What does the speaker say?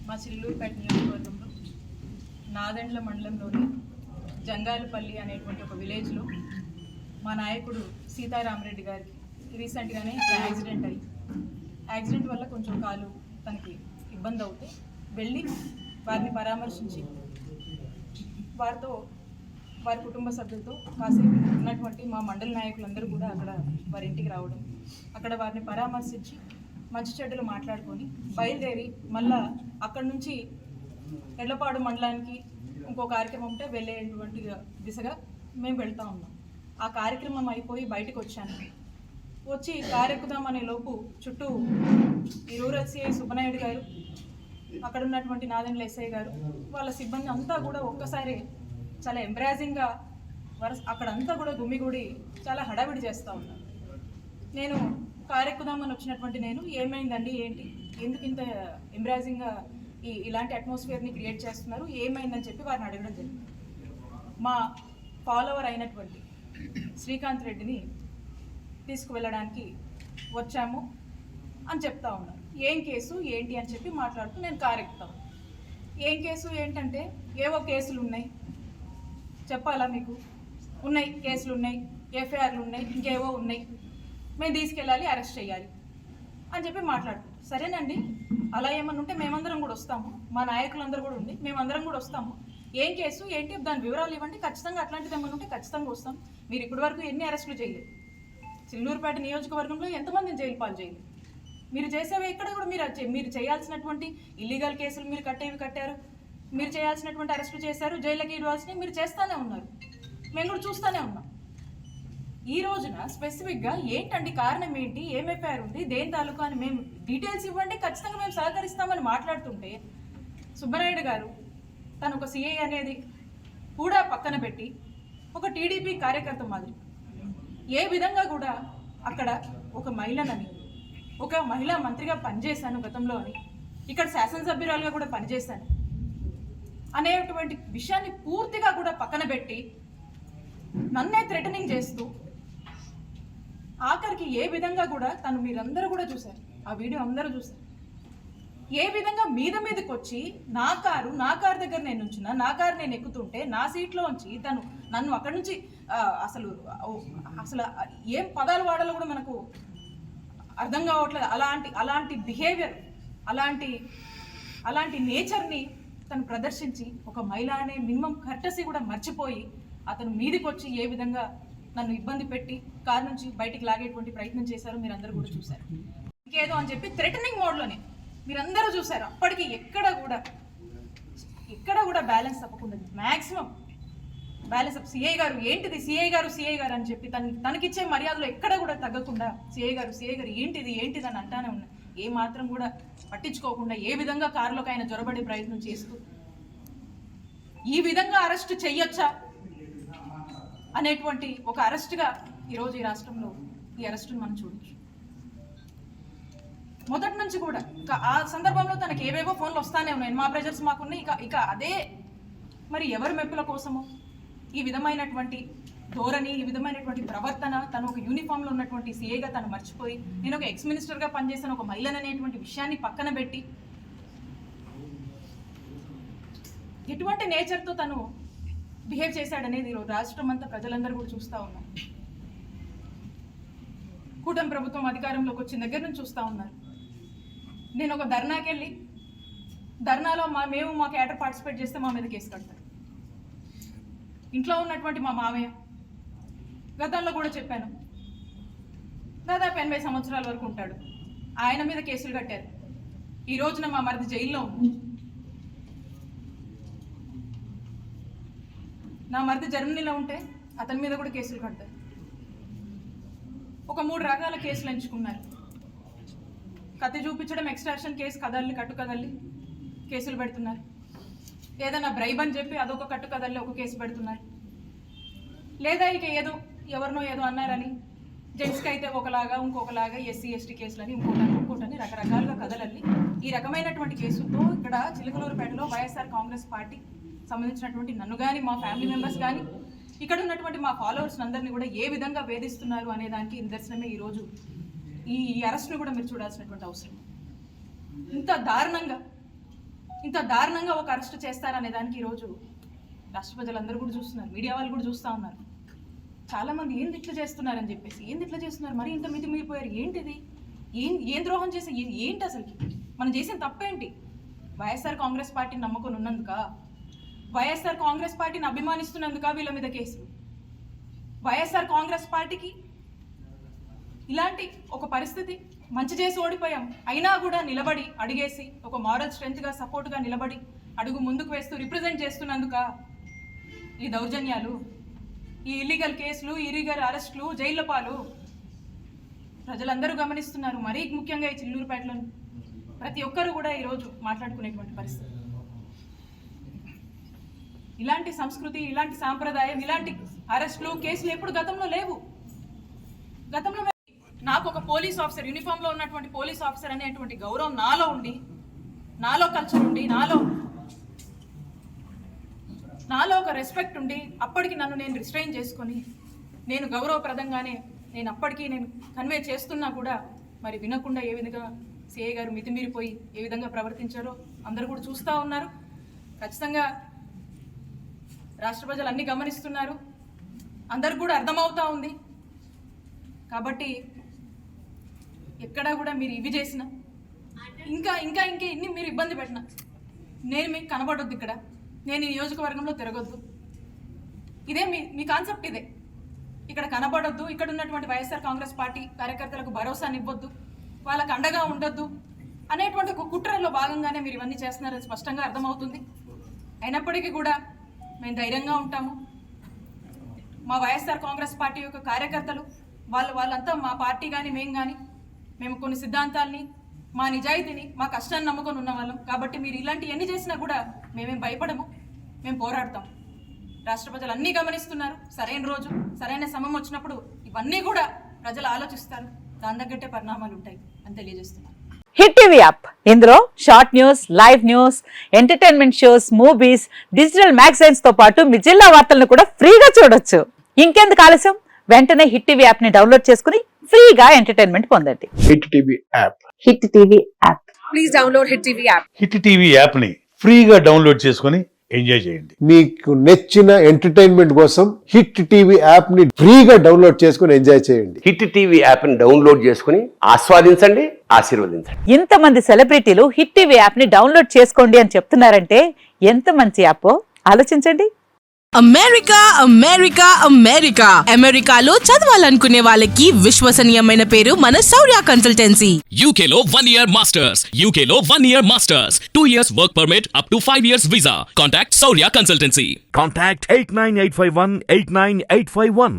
మా చిల్లూరుపేట నియోజకవర్గంలో నాదెండ్ల మండలంలోని జంగాలపల్లి అనేటువంటి ఒక విలేజ్లో మా నాయకుడు సీతారామరెడ్డి గారికి రీసెంట్గానే యాక్సిడెంట్ వల్ల కొంచెం కాలు తనకి ఇబ్బంది అవుతే వెళ్ళి వారిని పరామర్శించి వారి కుటుంబ సభ్యులతో కాసేపు ఉన్నటువంటి మా మండల నాయకులందరూ కూడా అక్కడ వారి ఇంటికి రావడం, అక్కడ వారిని పరామర్శించి మంచి చెడ్డలు మాట్లాడుకొని బయలుదేరి మళ్ళా అక్కడి నుంచి ఎడ్లపాడు మండలానికి ఇంకో కార్యక్రమం ఉంటే వెళ్ళేటువంటి దిశగా మేము వెళ్తూ ఉన్నాం. ఆ కార్యక్రమం అయిపోయి బయటకు వచ్చాను. వచ్చి కారెక్కుదామనే లోపు చుట్టూ ఈ రూరల్ సిఐ సుబ్బనాయుడు గారు, అక్కడ ఉన్నటువంటి నాదెండ్ల ఎస్ఐ గారు, వాళ్ళ సిబ్బంది అంతా కూడా ఒక్కసారి చాలా ఎంబ్రాజింగ్గా అక్కడంతా కూడా గుమ్మిగూడి చాలా హడావిడి చేస్తూ ఉన్నారు. నేను కారెక్కుదామని వచ్చినటువంటి నేను ఏమైందండి, ఏంటి, ఎందుకు ఇంత ఎంబ్రాజింగ్గా ఇలాంటి అట్మాస్ఫియర్ని క్రియేట్ చేస్తున్నారు, ఏమైందని చెప్పి వారిని అడగడం జరిగింది. మా ఫాలోవర్ అయినటువంటి శ్రీకాంత్ రెడ్డిని తీసుకువెళ్ళడానికి వచ్చాము అని చెప్తా ఉన్నారు. ఏం కేసు ఏంటి అని చెప్పి మాట్లాడుతూ నేను కారెక్కుతాను. ఏం కేసు ఏంటంటే ఏవో కేసులు ఉన్నాయి, చెప్పాలా మీకు, ఉన్నాయి కేసులు ఉన్నాయి, ఎఫ్ఐఆర్లు ఉన్నాయి, ఇంకేవో ఉన్నాయి, మేము తీసుకెళ్ళాలి, అరెస్ట్ చేయాలి అని చెప్పి మాట్లాడుతాం. సరేనండి, అలా ఏమన్నా ఉంటే మేమందరం కూడా వస్తాము, మా నాయకులందరూ కూడా ఉండి మేమందరం కూడా వస్తాము. ఏం కేసు ఏంటి, దాని వివరాలు ఇవ్వండి, ఖచ్చితంగా అట్లాంటిది ఏమన్నా ఉంటే ఖచ్చితంగా వస్తాం. మీరు ఇప్పటి వరకు ఎన్ని అరెస్టులు చేయలేదు, చిల్లూరుపేట నియోజకవర్గంలో ఎంతమందిని జైలు పాలు చేయలేదు, మీరు చేసేవి ఇక్కడ కూడా మీరు చేయాల్సినటువంటి ఇల్లీగల్ కేసులు మీరు కట్టారు, మీరు చేయాల్సినటువంటి అరెస్టులు చేశారు, జైలుకి ఇవ్వాల్సినవి మీరు చేస్తూనే ఉన్నారు, మేము కూడా చూస్తూనే ఉన్నాం. ఈ రోజున స్పెసిఫిక్గా ఏంటండి, కారణం ఏంటి, ఏం ఎఫ్ఐఆర్ ఉంది, దేని తాలూకా అని మేము డీటెయిల్స్ ఇవ్వండి, ఖచ్చితంగా మేము సహకరిస్తామని మాట్లాడుతుంటే సుబ్బనాయుడు గారు తను ఒక సిఐ అనేది కూడా పక్కన పెట్టి ఒక టీడీపీ కార్యకర్త మాదిరి ఏ విధంగా కూడా అక్కడ ఒక మహిళనని, ఒక మహిళా మంత్రిగా పనిచేశాను గతంలో అని, ఇక్కడ శాసనసభ్యురాలుగా కూడా పనిచేశాను అనేటువంటి విషయాన్ని పూర్తిగా కూడా పక్కన పెట్టి నన్నే థ్రెటనింగ్ చేస్తూ ఆఖరికి ఏ విధంగా కూడా తను, మీరందరూ కూడా చూశారు, ఆ వీడియో అందరూ చూశారు, ఏ విధంగా మీదకి వచ్చి నా కారు దగ్గర నేను ఉంచిన, నా కారు నేను ఎక్కుతుంటే నా సీట్లో ఉంచి తను నన్ను అక్కడి నుంచి అసలు ఏం పదాలు వాడాలో కూడా మనకు అర్థం కావట్లేదు. అలాంటి బిహేవియర్, అలాంటి నేచర్ని తను ప్రదర్శించి ఒక మహిళ అనే మినిమం కర్టసీ కూడా మర్చిపోయి అతను మీదికి వచ్చి ఏ విధంగా నన్ను ఇబ్బంది పెట్టి కారు నుంచి బయటికి లాగేటువంటి ప్రయత్నం చేశారు, మీరందరూ కూడా చూశారు. ఇంకేదో అని చెప్పి థ్రెటనింగ్ మోడ్లోనే మీరందరూ చూశారు. అప్పటికి ఎక్కడ కూడా బ్యాలెన్స్ తప్పకుండా మ్యాక్సిమం బ్యాలెన్స్ అప్. సిఐ గారు ఏంటిది, సిఐ గారు అని చెప్పి తనకిచ్చే మర్యాదలో ఎక్కడ కూడా తగ్గకుండా సిఐ గారు ఏంటిది అని అంటానే ఉన్నా. ఏ మాత్రం కూడా పట్టించుకోకుండా ఏ విధంగా కారులోకి ఆయన జొరబడే ప్రయత్నం చేస్తూ ఈ విధంగా అరెస్ట్ చెయ్యొచ్చా అనేటువంటి ఒక అరెస్ట్గా ఈరోజు ఈ రాష్ట్రంలో ఈ అరెస్టును మనం చూడొచ్చు. మొదటి నుంచి కూడా ఆ సందర్భంలో తనకి ఏవేవో ఫోన్లు వస్తానే ఉన్నాయి, మా ప్రెజర్స్ మాకున్నాయి. ఇక అదే మరి ఎవరి మెప్పుల కోసమో ఈ విధమైనటువంటి ధోరణి, ఈ విధమైనటువంటి ప్రవర్తన, తను ఒక యూనిఫామ్లో ఉన్నటువంటి సీఏగా తను మర్చిపోయి నేను ఒక ఎక్స్ మినిస్టర్గా పనిచేసిన ఒక మహిళను అనేటువంటి విషయాన్ని పక్కన పెట్టి ఎటువంటి నేచర్తో తను బిహేవ్ చేశాడనేది ఈరోజు రాష్ట్రం అంతా ప్రజలందరూ కూడా చూస్తూ ఉన్నారు. కూటమి ప్రభుత్వం అధికారంలోకి వచ్చిన దగ్గర నుంచి చూస్తూ ఉన్నారు. నేను ఒక ధర్నాకి వెళ్ళి ధర్నాలో మా క్యాడర్ పార్టిసిపేట్ చేస్తే మా మీద కేసు కడతారు. ఇంట్లో ఉన్నటువంటి మా మామయ్య, గతంలో కూడా చెప్పాను, దాదాపు 80 సంవత్సరాల వరకు ఉంటాడు, ఆయన మీద కేసులు కట్టారు. ఈ రోజున మా మరిది జైల్లో ఉంది. నా మరిది జర్మనీలో ఉంటే అతని మీద కూడా కేసులు కడతారు. ఒక 3 రకాల కేసులు ఎంచుకున్నారు. కత్తి చూపించడం, ఎక్స్ట్రాక్షన్ కేసు, కట్టుకదల్లి కేసులు పెడుతున్నారు. ఏదైనా బ్రైబ్ అని చెప్పి అదొక కట్టుకదల్లి ఒక కేసు పెడుతున్నారు. లేదా ఇక ఎవరినో ఏదో అన్నారని జెంట్స్కి అయితే ఒకలాగా, ఇంకొకలాగా ఎస్సీ ఎస్టీ కేసులని, ఇంకోటని రకరకాలుగా కదలల్లి ఈ రకమైనటువంటి కేసులతో ఇక్కడ చిలకలూరుపేటలో వైఎస్ఆర్ కాంగ్రెస్ పార్టీ సంబంధించినటువంటి నన్ను కానీ, మా ఫ్యామిలీ మెంబర్స్ కానీ, ఇక్కడ ఉన్నటువంటి మా ఫాలోవర్స్ అందరినీ కూడా ఏ విధంగా వేధిస్తున్నారు అనే దానికి నిదర్శనమే ఈరోజు ఈ అరెస్ట్ను కూడా మీరు చూడాల్సినటువంటి అవసరం. ఇంత దారుణంగా ఇంత దారుణంగా ఒక అరెస్ట్ చేస్తారనే దానికి ఈరోజు రాష్ట్ర ప్రజలందరూ కూడా చూస్తున్నారు, మీడియా వాళ్ళు కూడా చూస్తూ ఉన్నారు. చాలామంది ఏంది ఇట్లా చేస్తున్నారని చెప్పేసి, ఏంది ఇట్లా చేస్తున్నారు, మరి ఇంత మితిమీరిపోయారు, ఏంటిది, ఏం ద్రోహం చేసి ఏంటి అసలుకి, మనం చేసిన తప్పేంటి? వైఎస్ఆర్ కాంగ్రెస్ పార్టీని నమ్ముకొని ఉన్నందుక, వైఎస్ఆర్ కాంగ్రెస్ పార్టీని అభిమానిస్తున్నందుక వీళ్ళ మీద కేసులు? వైఎస్ఆర్ కాంగ్రెస్ పార్టీకి ఇలాంటి ఒక పరిస్థితి, మంచి చేసి ఓడిపోయాం అయినా కూడా నిలబడి అడిగేసి ఒక మారల్ స్ట్రెంత్గా సపోర్ట్గా నిలబడి అడుగు ముందుకు వేస్తూ రిప్రజెంట్ చేస్తున్నందుక ఈ దౌర్జన్యాలు, ఈ ఇల్లీగల్ కేసులు, ఇల్లీగల్ అరెస్టులు, జైళ్ల పాలు ప్రజలందరూ గమనిస్తున్నారు. మరీ ముఖ్యంగా ఈ చిల్లూరుపేటలో ప్రతి ఒక్కరు కూడా ఈరోజు మాట్లాడుకునేటువంటి పరిస్థితి. ఇలాంటి సంస్కృతి, ఇలాంటి సాంప్రదాయం, ఇలాంటి అరెస్టులు, కేసులు ఎప్పుడు గతంలో లేవు. గతంలో నాకు ఒక పోలీస్ ఆఫీసర్, యూనిఫామ్లో ఉన్నటువంటి పోలీస్ ఆఫీసర్ అనేటువంటి గౌరవం నాలో ఉండి, నాలో కల్చర్ ఉండి, నాలో ఒక రెస్పెక్ట్ ఉండి, అప్పటికి నన్ను నేను రిస్ట్రైన్ చేసుకొని నేను గౌరవప్రదంగానే నేను అప్పటికి నేను కన్వే చేస్తున్నా కూడా మరి వినకుండా ఏ విధంగా సిఐ గారు మితిమీరిపోయి ఏ విధంగా ప్రవర్తించారో అందరూ కూడా చూస్తూ ఉన్నారు. ఖచ్చితంగా రాష్ట్ర ప్రజలు అన్నీ గమనిస్తున్నారు, అందరికి కూడా అర్థమవుతూ ఉంది. కాబట్టి ఎక్కడా కూడా మీరు ఇవి చేసిన ఇంకా ఇంకా ఇంకా ఇన్ని మీరు ఇబ్బంది పెట్టిన నేను మీకు కనబడొద్దు, ఇక్కడ నేను ఈ నియోజకవర్గంలో తిరగొద్దు, ఇదే మీ కాన్సెప్ట్. ఇదే ఇక్కడ కనబడొద్దు, ఇక్కడ ఉన్నటువంటి వైఎస్ఆర్ కాంగ్రెస్ పార్టీ కార్యకర్తలకు భరోసానివ్వద్దు, వాళ్ళకు అండగా ఉండొద్దు అనేటువంటి ఒక కుట్రలో భాగంగానే మీరు ఇవన్నీ చేస్తున్నారని స్పష్టంగా అర్థమవుతుంది. అయినప్పటికీ కూడా మేము ధైర్యంగా ఉంటాము. మా వైఎస్ఆర్ కాంగ్రెస్ పార్టీ యొక్క కార్యకర్తలు వాళ్ళంతా మా పార్టీ కానీ మేము కొన్ని సిద్ధాంతాల్ని, మా నిజాయితీని, మా కష్టాన్ని నమ్ముకొని ఉన్న వాళ్ళం. కాబట్టి మీరు ఇలాంటి ఎన్ని చేసినా కూడా మేమేం భయపడము, మేము పోరాడతాం. రాష్ట్ర ప్రజలు అన్నీ గమనిస్తున్నారు. సరైన రోజు, సరైన సమయం వచ్చినప్పుడు ఇవన్నీ కూడా ప్రజలు ఆలోచిస్తారు, దాని తగ్గట్టే పరిణామాలు ఉంటాయి అని తెలియజేస్తున్నారు. హిట్ టీవీ యాప్, ఇందులో short news, live news, entertainment shows, movies, digital magazines తో పాటు మీ జిల్లా వార్తలను కూడా ఫ్రీగా చూడొచ్చు. ఇంకెందుకు ఆలస్యం, వెంటనే హిట్ టీవీ యాప్ ని డౌన్లోడ్ చేసుకుని ఫ్రీగా ఎంటర్టైన్మెంట్ పొందండి. Hit TV app, hit TV app, please download hit TV app. Hit TV app ని ఫ్రీగా డౌన్లోడ్ చేసుకుని ఎంజాయ్ చేయండి. మీకు నచ్చిన ఎంటర్టైన్మెంట్ కోసం హిట్ టీవీ యాప్ ని ఫ్రీగా డౌన్లోడ్ చేసుకుని ఎంజాయ్ చేయండి. హిట్ టీవీ యాప్ ని డౌన్లోడ్ చేసుకుని ఆస్వాదించండి, ఆశీర్వదించండి. ఇంతమంది సెలబ్రిటీలు హిట్ టీవీ యాప్ ని డౌన్లోడ్ చేసుకోండి అని చెప్తున్నారంటే ఎంత మంచి యాప్ ఆలోచించండి. అమెరికా అమెరికా అమెరికా అమెరికాలో చదవాలనుకునే వాళ్ళకి విశ్వసనీయమైన పేరు మన శౌర్య కన్సల్టెన్సీ. UK లో 1 year masters, UK లో 1 year masters, 2 years work permit up to 5 years visa. Contact Saurya Consultancy. Contact 89851 89851.